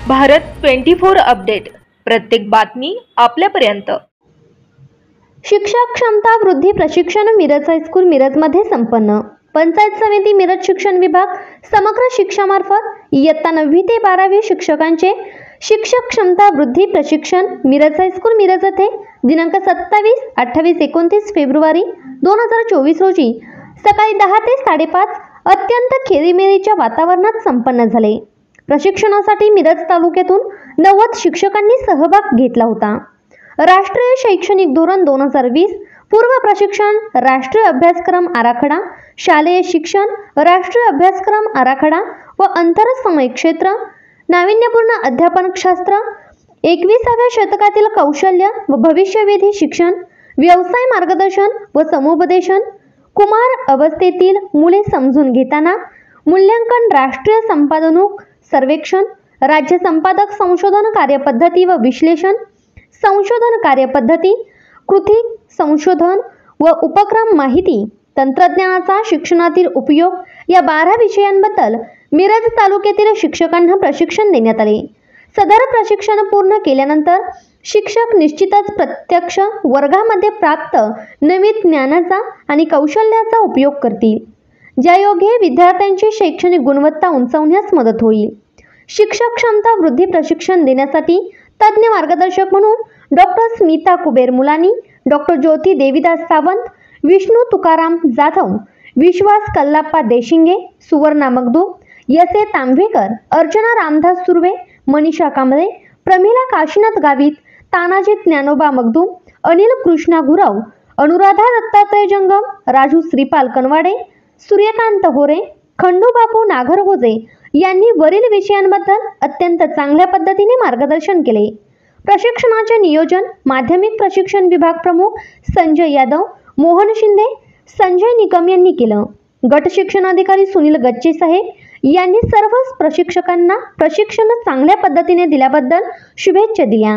Bharat 24 update, प्रत्येक बातमी आपल्यापर्यंत। शिक्षक क्षमता वृद्धी प्रशिक्षण मिरज हायस्कूल मिरजमध्ये संपन्न। पंचायत समिती मिरज शिक्षण विभाग समग्र शिक्षामार्फत इयत्ता 9वी ते 12वी शिक्षकांचे शिक्षक क्षमता वृद्धी प्रशिक्षण मिरज हायस्कूल मिरज येथे दिनांक 27, 28, 29 फेब्रुवारी 2024 रोजी सकाळी 10 ते 5:30 अत्यंत खेळीमेळीच्या वातावरणात संपन्न झाले। प्रशिक्षणासाठी मिरज तालुक्यातून 90 शिक्षकांनी सहभाग घेतला होता। राष्ट्रीय शैक्षणिक धोरण 2020, पूर्व प्रशिक्षण, राष्ट्रीय अभ्यासक्रम आराखडा, शालेय शिक्षण, राष्ट्रीय अभ्यासक्रम आराखडा व अंतरसमय क्षेत्र, नाविन्यपूर्ण अध्यापनशास्त्र, 21व्या शतकातील कौशल्य व भविष्यवेधी शिक्षण, व्यवसाय मार्गदर्शन व समुपदेशन, कुमार अवस्थेतील मुले समजून घेताना मूल्यांकन, राष्ट्रीय संपादनूक सर्वेक्षण, राज्य संपादक संशोधन कार्यपद्धती व विश्लेषण, संशोधन कार्यपद्धती, कृती संशोधन व उपक्रम, माहिती तंत्रज्ञानाचा शिक्षणातील उपयोग या 12 विषयांबद्दल मिरज तालुक्यातील शिक्षकांना प्रशिक्षण देण्यात आले। सदर प्रशिक्षण पूर्ण केल्यानंतर शिक्षक निश्चितच प्रत्यक्ष वर्गामध्ये प्राप्त नवीन ज्ञानाचा आणि कौशल्याचा उपयोग करतील, ज्यायोगे विद्यार्थ्यांची शैक्षणिक गुणवत्ता उंचावण्यास मदत होईल। शिक्षक क्षमता वृद्धी प्रशिक्षण देण्यासाठी तज्ञ मार्गदर्शक म्हणून डॉक्टर स्मिता कुबेर मुलानी, डॉक्टर ज्योती देवीदास सावंत, विष्णू तुकाराम जाधव, विश्वास कल्लाप्पा देशिंगे, सुवर्णा मगदूम, यसे तांबेकर, अर्चना रामदास सुर्वे, मनीषा कांबळे, प्रमिला काशीनाथ गावित, तानाजी ज्ञानोबा मगदूम, अनिल कृष्णा गुरव, अनुराधा दत्तात्रय जंगम, राजू श्रीपाल कनवाडे, सूर्यकांत होरे, खंडूबापू नागरगोजे यांनी वरील विषयांबद्दल अत्यंत चांगल्या पद्धतीने मार्गदर्शन केले। प्रशिक्षणाचे नियोजन माध्यमिक प्रशिक्षण विभाग प्रमुख संजय यादव, मोहन शिंदे, संजय निकम यांनी केलं। गट शिक्षणाधिकारी सुनील गच्चे साहेब यांनी सर्व प्रशिक्षकांना प्रशिक्षण चांगल्या पद्धतीने दिल्याबद्दल शुभेच्छा दिल्या।